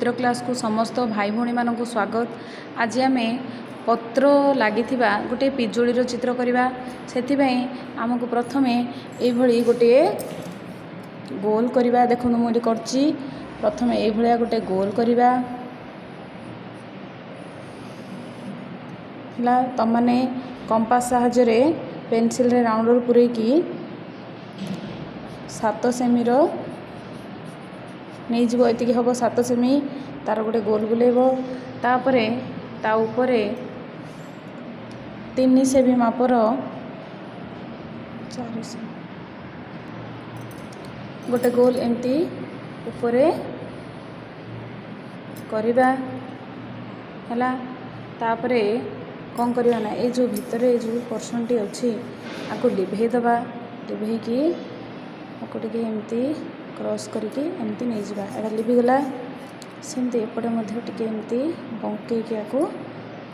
चित्र क्लास को समस्त भाई भौणी मानक स्वागत। आज आम पत्र लगी गोटे पिजुलीर चित्र करवा से आमको प्रथमे ये गोटे गोल करवा। देखो मुझे करची प्रथमे ये गोटे गोल करवा तमने कंपास साहाय्य पेनसिल रे राउंडर पूरे की 7 सेमीर नहीं जीव ये हम 7 सेमी तार गोटे गोल बुलेब तापर ता उपरे 3 सेमी मापर 4 सेमी गोटे गोल एमती उपरे करवा है। तापरे कौन करवा ना ये जो भितर जो पर्सन टी अच्छी आपको लिभे दबा लिभे की आपको टे एमती क्रॉस करके एमती नहीं जावा एटा लिभिगला सेमती एपटे मध्य टिके एमती बंकैकी आपको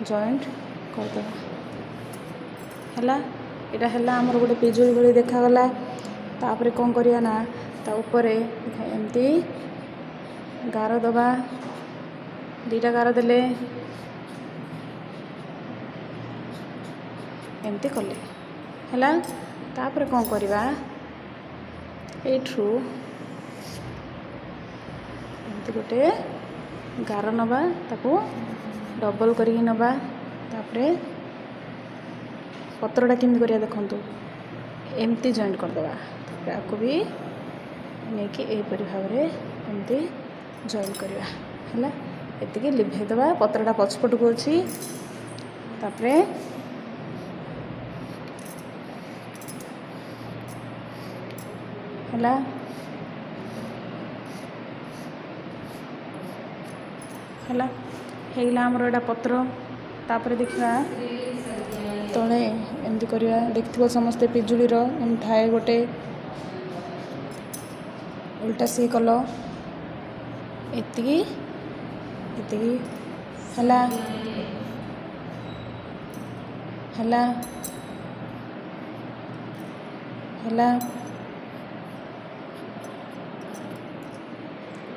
जॉइंट करदे है। यहाँ है आमर गोटे पिजुली भली देखागला। तापर कौन करवा ना ता उपरे एमती गार दबा 2टा गार देले एमती कले है। तापर कौन करवा एठू एमती गोटे गार नवा ताको डबल करी नवा तापरे पत्रटा केमती करिया देखंतु एमती जॉइंट करदवा तापर आपको भी नेकी एपरि भाव रे एमती जॉइंट करवा है। एतिके लिभे दवा पत्रटा पछपट को अछि तापरे है हैला हमर एटा पत्र। तापर देखा तले एमती करवा देखिथो समस्ते पिजुलीर एम थाए गोटे उल्टा सी कल एतिकी एतिकी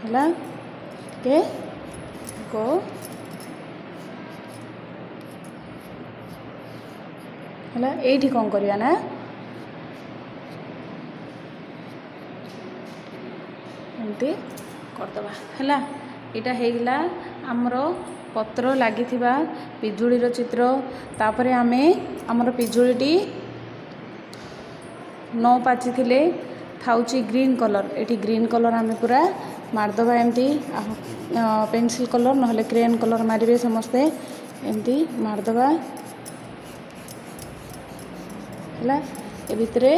है के को है ये कौन करवा ना एमती करदवा है। यहाँ हैगला आमर पत्र लगी पिजुलीर चित्र। तापर आमे आमर पिजुलीटी न पाची थिले थाउची ग्रीन कलर एटी ग्रीन कलर आम पूरा मारदबा एमती पेंसिल कलर नहले क्रेन कलर मारे समस्ते एमती मारदबा है। ए भितरे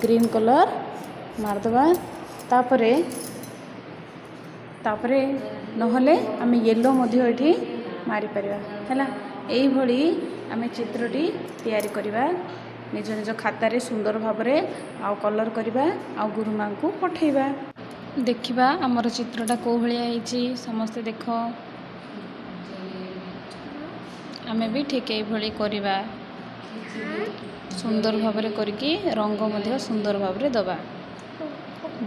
ग्रीन कलर मारदबा तापरे तापरे नहले आम येलो मध्य एठी मारी परिबा है। यही भली आम चित्रटी तैयारी करवा निज निज खातार सुंदर भाव आउ कलर करवा आउ गुरुमा को पठेबा। देखिबा आमर चित्रटा को भलिया होईची समस्ते देख आमे भी ठीक यही भली करवा सुंदर भाव करके रंग मध्य सुंदर भाव दबा।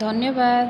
धन्यवाद।